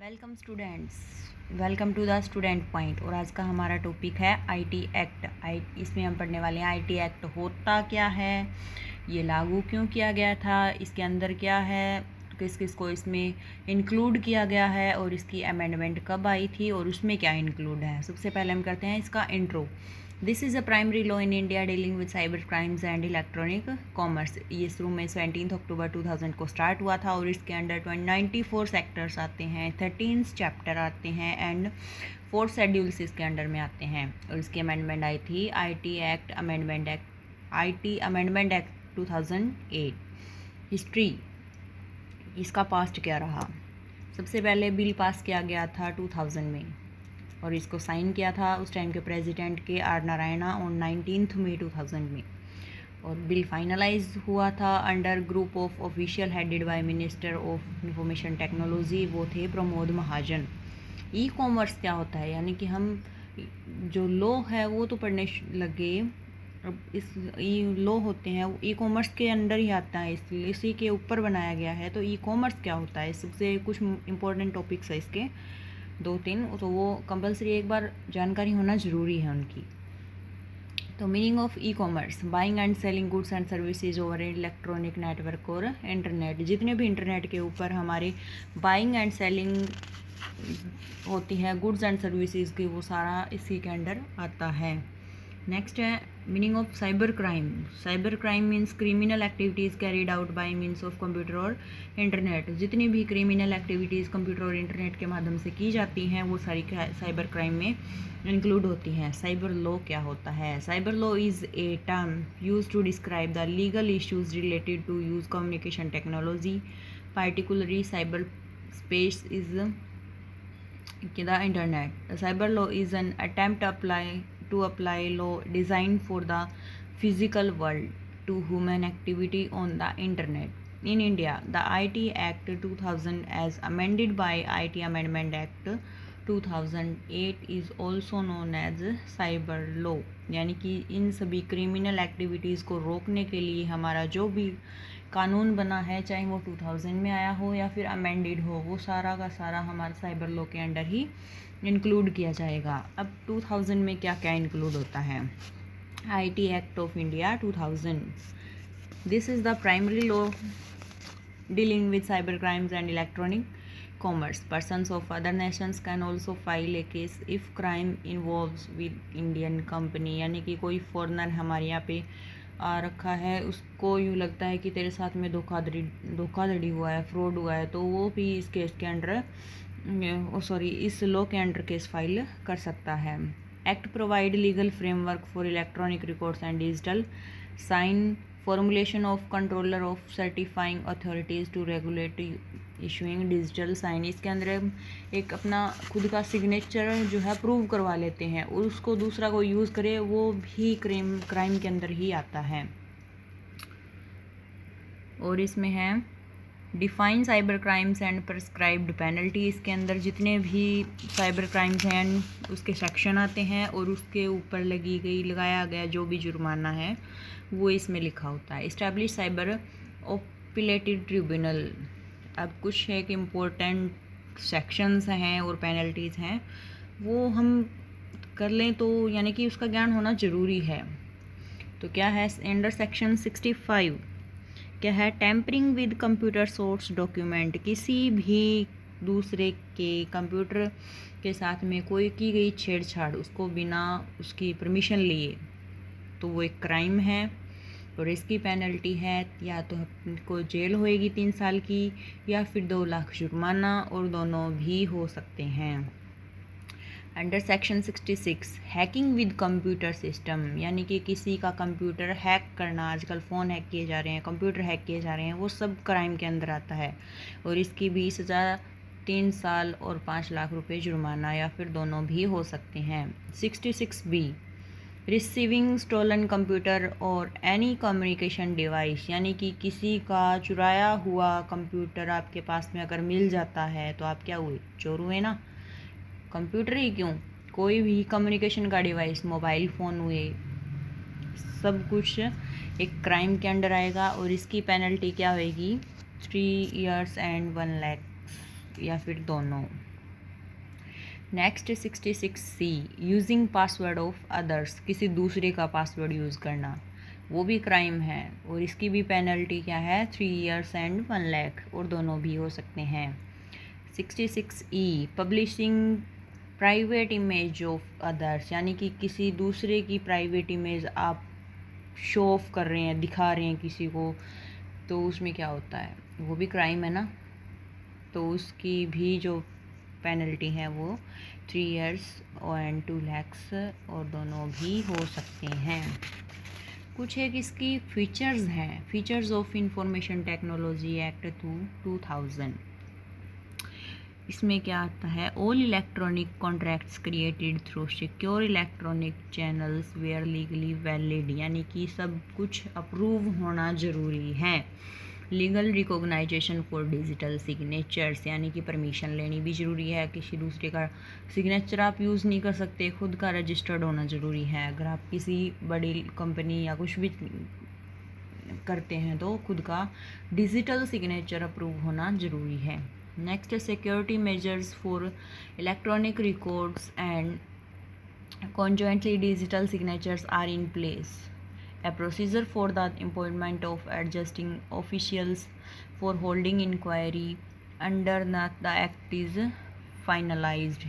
Welcome students, welcome to the student point. और आज का हमारा टॉपिक है आईटी एक्ट। इसमें हम पढ़ने वाले हैं आईटी एक्ट होता क्या है, ये लागू क्यों किया गया था, इसके अंदर क्या है, किस किस को इसमें इंक्लूड किया गया है और इसकी अमेंडमेंट कब आई थी और उसमें क्या इंक्लूड है। सबसे पहले हम करते हैं इसका intro. This is a primary law in India dealing with cyber crimes and electronic commerce. ये शुरू में 17 अक्टूबर 2000 को स्टार्ट हुआ था और इसके अंडर 94 सेक्टर्स आते हैं, 13 चैप्टर आते हैं एंड 4 शेड्यूल्स इसके अंडर में आते हैं। और इसकी अमेंडमेंट आई थी आईटी अमेंडमेंट एक्ट 2008। हिस्ट्री, इसका पास्ट क्या रहा। सबसे पहले बिल पास किया गया था 2000 में और इसको साइन किया था उस टाइम के प्रेसिडेंट के आर नारायणा ऑन 19 मई 2000 में। और बिल फाइनलाइज हुआ था under group of official headed by minister of information technology, वो थे प्रमोद महाजन। ई कॉमर्स क्या होता है, यानी कि हम जो लॉ है वो तो पढ़ने लगे, अब इस ई लॉ होते हैं ई कॉमर्स के अंडर ही आता है, इसलिए इसी के ऊपर बनाया गया है। तो ई कॉमर्स क्या होता है, सबसे कुछ इंपॉर्टेंट टॉपिक्स है इसके 2-3, तो वो कंपलसरी एक बार जानकारी होना ज़रूरी है उनकी। तो meaning of e commerce, buying and selling goods and services over electronic network और इंटरनेट। जितने भी इंटरनेट के ऊपर हमारे बाइंग एंड सेलिंग होती है गुड्स एंड सर्विसेज की, वो सारा इसी के अंडर आता है। नेक्स्ट है meaning of cyber crime. Cyber crime means criminal activities carried out by means of computer और इंटरनेट। जितनी भी क्रिमिनल एक्टिविटीज़ कंप्यूटर और इंटरनेट के माध्यम से की जाती हैं वो सारी साइबर क्राइम में इंक्लूड होती हैं। साइबर लॉ क्या होता है। Cyber law is a term use to describe the legal issues related to use communication technology, particularly cyber space is the internet. Cyber law is an attempt to apply law designed for the physical world to human activity on the internet. In India, the IT Act 2000 as amended by IT Amendment Act 2008 is also known as cyber law। यानी कि इन सभी criminal activities को रोकने के लिए हमारा जो भी कानून बना है, चाहे वो 2000 में आया हो या फिर अमेंडेड हो, वो सारा का सारा हमारे साइबर लॉ के अंडर ही इंक्लूड किया जाएगा। अब 2000 में क्या क्या इंक्लूड होता है। IT act of India 2000, this is the primary law dealing with cyber crimes and electronic commerce. Persons of other nations can also file a case if crime involves with Indian company। यानी कि कोई foreigner हमारे यहाँ पे आ रखा है, उसको यूँ लगता है कि तेरे साथ में धोखाधड़ी हुआ है, फ्रॉड हुआ है, तो वो भी इस केस के अंडर इस लॉ के अंडर केस फाइल कर सकता है। Act provide legal framework for electronic records and digital sign formulation of controller of certifying authorities to regulate issuing digital sign. इसके अंदर एक अपना खुद का सिग्नेचर जो है प्रूव करवा लेते हैं और उसको दूसरा को यूज़ करे, वो भी क्राइम के अंदर ही आता है। और इसमें है define cyber crimes and prescribed penalty. इसके अंदर जितने भी साइबर क्राइम्स हैं उसके सेक्शन आते हैं और उसके ऊपर लगाया गया जो भी जुर्माना है वो इसमें लिखा होता है। Establish cyber appellate tribunal. अब कुछ एक इम्पोर्टेंट सेक्शंस हैं और पेनल्टीज़ हैं, वो हम कर लें तो यानी कि उसका ज्ञान होना ज़रूरी है। तो क्या है अंडर सेक्शन 65 क्या है, tampering with computer source document. किसी भी दूसरे के कंप्यूटर के साथ में कोई की गई छेड़छाड़ उसको बिना उसकी परमिशन लिए तो वो एक क्राइम है और इसकी पेनल्टी है या तो आपको जेल होएगी 3 साल की या फिर 2 लाख जुर्माना, और दोनों भी हो सकते हैं। Under section 66 hacking with computer system, यानी कि किसी का कंप्यूटर हैक करना, आजकल फ़ोन हैक किए जा रहे हैं, कंप्यूटर हैक किए जा रहे हैं, वो सब क्राइम के अंदर आता है और इसकी भी सज़ा 3 साल और 5 लाख रुपए जुर्माना या फिर दोनों भी हो सकते हैं। 66B रिसीविंग स्टोलन कंप्यूटर और एनी कम्युनिकेशन डिवाइस, यानी कि किसी का चुराया हुआ कंप्यूटर आपके पास में अगर मिल जाता है तो आप क्या हुए, चोर हुए ना। कंप्यूटर ही क्यों, कोई भी कम्युनिकेशन का डिवाइस, मोबाइल फ़ोन हुए, सब कुछ एक क्राइम के अंडर आएगा और इसकी पेनल्टी क्या होएगी 3 years एंड 1 लाख या फिर दोनों। Next 66C, using password of others, किसी दूसरे का पासवर्ड यूज़ करना, वो भी क्राइम है और इसकी भी पेनल्टी क्या है, 3 years एंड 1 लाख, और दोनों भी हो सकते हैं। 66E, publishing private image of others, यानी कि किसी दूसरे की प्राइवेट इमेज आप शो ऑफ कर रहे हैं, दिखा रहे हैं किसी को, तो उसमें क्या होता है, वो भी क्राइम है ना, तो उसकी भी जो पेनल्टी है वो 3 years एंड 2 lakhs, और दोनों भी हो सकते हैं। कुछ एक इसकी फीचर्स हैं, features of information technology act 2000। इसमें क्या आता है, all electronic contracts created through secure electronic channels were legally valid, यानी कि सब कुछ अप्रूव होना ज़रूरी है। Legal recognization for digital signatures, यानी कि परमिशन लेनी भी ज़रूरी है, किसी दूसरे का सिग्नेचर आप यूज़ नहीं कर सकते, खुद का रजिस्टर्ड होना ज़रूरी है। अगर आप किसी बड़ी कंपनी या कुछ भी करते हैं तो खुद का डिजिटल सिग्नेचर अप्रूव होना ज़रूरी है। Next, security measures for electronic records and conjointly digital signatures are in place. A procedure for the appointment of adjusting officials for holding inquiry under the act is finalized,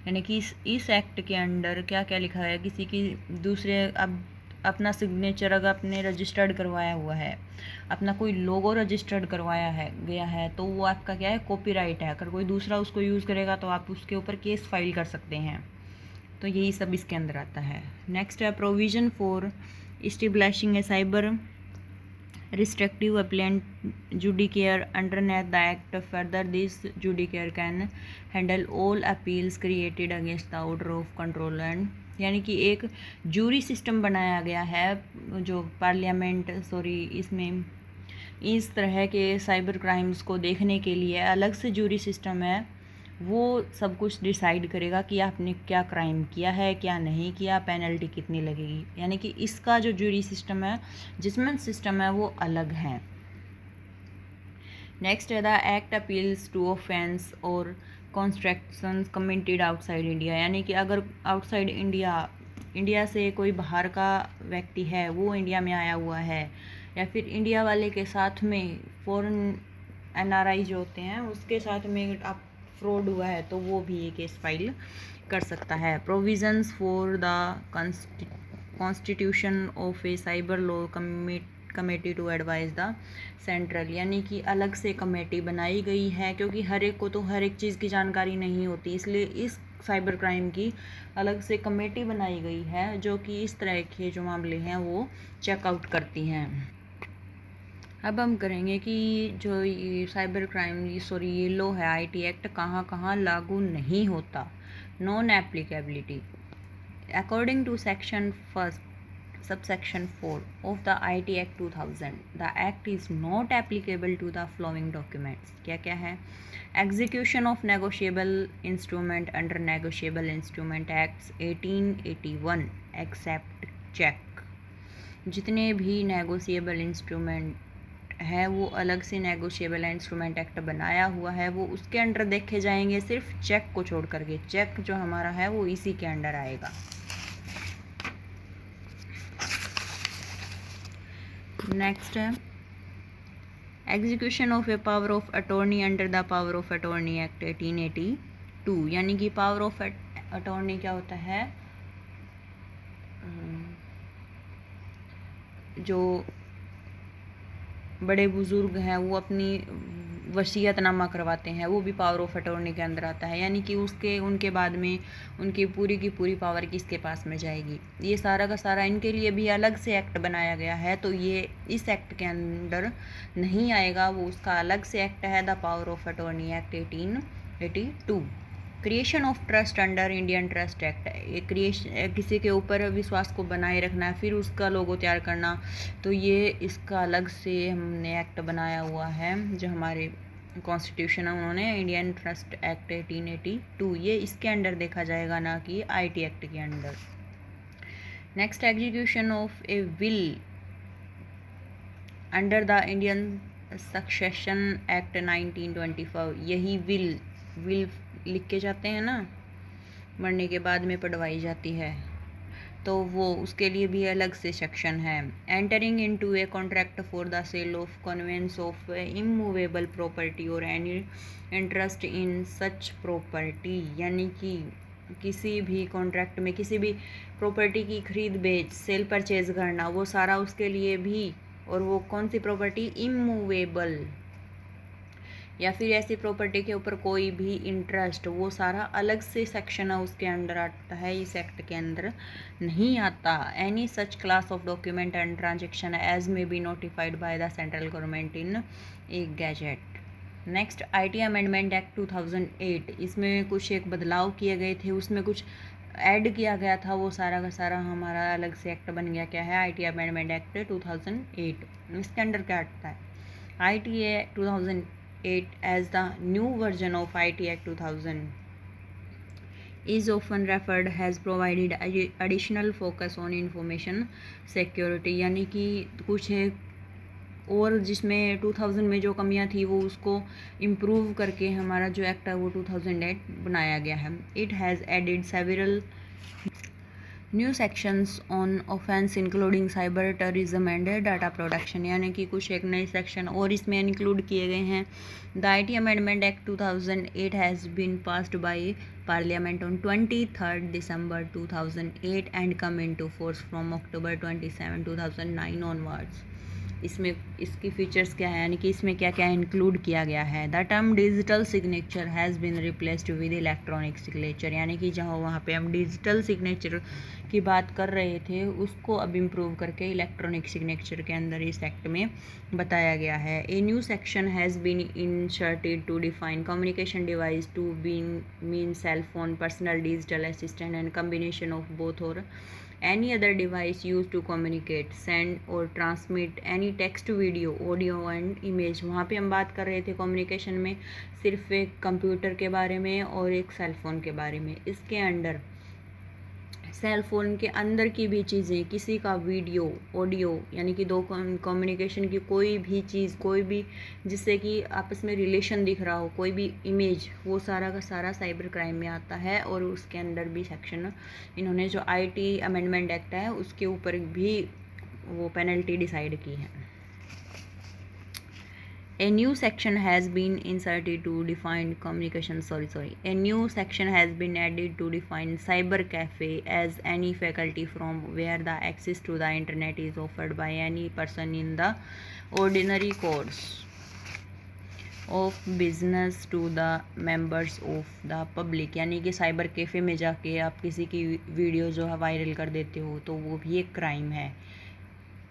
यानी कि इस act के under क्या क्या लिखा है, किसी की दूसरे अब अपना सिग्नेचर अगर आपने रजिस्टर्ड करवाया हुआ है, अपना कोई लोगो रजिस्टर्ड करवाया है गया है, तो वो आपका क्या है, कॉपीराइट है। अगर कोई दूसरा उसको यूज़ करेगा तो आप उसके ऊपर केस फाइल कर सकते हैं, तो यही सब इसके अंदर आता है। नेक्स्ट है provision for establishing a cyber restrictive appellant judicature underneath the act, further this judicature can handle all appeals created against the order of control and, यानी कि एक जूरी सिस्टम बनाया गया है जो पार्लियामेंट इसमें इस तरह के साइबर क्राइम्स को देखने के लिए अलग से जूरी सिस्टम है, वो सब कुछ डिसाइड करेगा कि आपने क्या क्राइम किया है, क्या नहीं किया, पेनल्टी कितनी लगेगी, यानी कि इसका जो जूरी सिस्टम है, जजमेंट सिस्टम है, वो अलग है। नेक्स्ट है the act appeals to offence और कॉन्स्ट्रक्शंस कमिटेड आउटसाइड इंडिया, यानी कि अगर आउटसाइड इंडिया से कोई बाहर का व्यक्ति है, वो इंडिया में आया हुआ है, या फिर इंडिया वाले के साथ में फॉरेन NRI जो होते हैं उसके साथ में आप फ्रॉड हुआ है, तो वो भी ये केस फाइल कर सकता है। Provisions for the constitution of a cyber law committee to advise the central, यानी कि अलग से कमेटी बनाई गई है, क्योंकि हर एक को तो हर एक चीज़ की जानकारी नहीं होती, इसलिए इस साइबर क्राइम की अलग से कमेटी बनाई गई है जो कि इस तरह के जो मामले हैं वो चेकआउट करती हैं। अब हम करेंगे कि जो ये साइबर क्राइम ये लो है IT एक्ट कहाँ कहाँ लागू नहीं होता। Non applicability, according to section 1 subsection 4 of the IT Act 2000, the act is not applicable to the following documents। क्या क्या है, execution of negotiable instrument under Negotiable Instrument Acts 1881 except check, जितने भी नेगोशिएबल इंस्ट्रूमेंट है वो अलग से negotiable instrument act बनाया हुआ है, वो उसके अंडर देखे जाएंगे, सिर्फ चेक को छोड़ करके। चेक जो हमारा है वो इसी के अंडर आएगा। नेक्स्ट है execution of A power of attorney under the power of attorney act 1882, यानी कि पावर ऑफ अटॉर्नी क्या होता है, जो बड़े बुजुर्ग हैं वो अपनी वसीयतनामा करवाते हैं, वो भी पावर ऑफ अटॉर्नी के अंदर आता है, यानी कि उनके बाद में उनकी पूरी की पूरी पावर किसके पास में जाएगी। ये सारा का सारा इनके लिए भी अलग से एक्ट बनाया गया है, तो ये इस एक्ट के अंदर नहीं आएगा, वो उसका अलग से एक्ट है, the power of attorney act 1882। Creation of trust under Indian trust act, किसी के ऊपर विश्वास को बनाए रखना है फिर उसका लोगो तैयार करना, तो ये इसका अलग से हमने एक्ट बनाया हुआ है, जो हमारे कॉन्स्टिट्यूशन है उन्होंने इंडियन ट्रस्ट एक्ट 1882, ये इसके अंडर देखा जाएगा, ना कि IT एक्ट के under. Next, execution of A will under the Indian succession act 1925, यही विल लिख के जाते हैं ना, मरने के बाद में पढ़वाई जाती है, तो वो उसके लिए भी अलग से सेक्शन है। Entering into a contract for the sale of conveyance of immovable property और any interest in such property, यानी कि किसी भी कॉन्ट्रैक्ट में किसी भी प्रॉपर्टी की खरीद बेच सेल परचेज करना, वो सारा उसके लिए भी। और वो कौन सी प्रॉपर्टी? इमूवेबल, या फिर ऐसी प्रॉपर्टी के ऊपर कोई भी इंटरेस्ट, वो सारा अलग से सेक्शन है उसके अंडर आता है, इस एक्ट के अंदर नहीं आता। Any such class of document and transaction as may be notified by the central government in a gazette. Next, IT amendment act 2008, इसमें कुछ एक बदलाव किए गए थे, उसमें कुछ ऐड किया गया था, वो सारा का सारा हमारा अलग से एक्ट बन गया। क्या है? IT amendment act 2008। इसके अंडर क्या आता है? ITA 2008 as the new version of IT Act 2000 is often referred has provided additional focus on information security, यानी कि कुछ है और जिसमें 2000 में जो कमियां थी वो उसको इम्प्रूव करके हमारा जो एक्ट है वो 2008 बनाया गया है। It has added several new sections on offence including cyber terrorism and data protection, यानी कि कुछ एक नए सेक्शन और इसमें इंक्लूड किए गए हैं। The IT amendment act 2008 has been passed by parliament on 23 December 2008 and come into force from October 27, 2009 onwards. इसमें इसकी फीचर्स क्या है, यानी कि इसमें क्या क्या इंक्लूड किया गया है। The term digital signature has been replaced with electronic signature, यानी कि जहाँ वहाँ पे हम डिजिटल सिग्नेचर की बात कर रहे थे उसको अब इम्प्रूव करके इलेक्ट्रॉनिक सिग्नेचर के अंदर इस एक्ट में बताया गया है। A new section has been inserted to define communication device to mean cell phone, personal digital assistant and combination of both और any other device used to communicate, send or transmit any text, video, audio and image। वहाँ पे हम बात कर रहे थे communication में सिर्फ एक कंप्यूटर के बारे में और एक सेल फ़ोन के बारे में। इसके अंडर सेल फ़ोन के अंदर की भी चीज़ें, किसी का वीडियो, ऑडियो, यानी कि दो कम्युनिकेशन की कोई भी चीज़, कोई भी जिससे कि आपस में रिलेशन दिख रहा हो, कोई भी इमेज, वो सारा का सारा साइबर क्राइम में आता है। और उसके अंदर भी सेक्शन इन्होंने जो IT अमेंडमेंट एक्ट है उसके ऊपर भी वो पेनल्टी डिसाइड की है। A new section has been inserted to define communication. A new section has been added to define cyber cafe as any faculty from where the access to the internet is offered by any person in the ordinary course of business to the members of the public, यानी कि cyber cafe में जाके आप किसी की video जो है viral कर देते हो तो वो भी एक क्राइम है,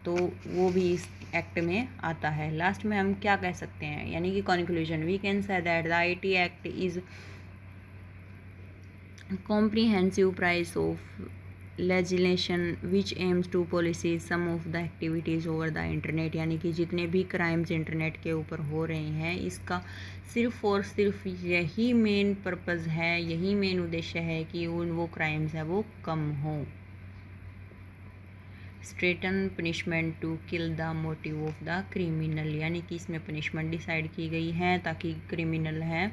तो वो भी इस एक्ट में आता है। लास्ट में हम क्या कह सकते हैं, यानी कि conclusion, we can say that the IT act is comprehensive price of legislation which aims to policies some of the activities over the internet, यानी कि जितने भी क्राइम्स इंटरनेट के ऊपर हो रहे हैं इसका सिर्फ और सिर्फ यही मेन पर्पज़ है, यही मेन उद्देश्य है कि उन वो क्राइम्स है वो कम हो। Straighten punishment to kill the motive of the criminal, यानी कि इसमें पनिशमेंट डिसाइड की गई है ताकि क्रिमिनल है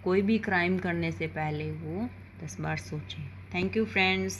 कोई भी क्राइम करने से पहले वो 10 बार सोचें। Thank you friends.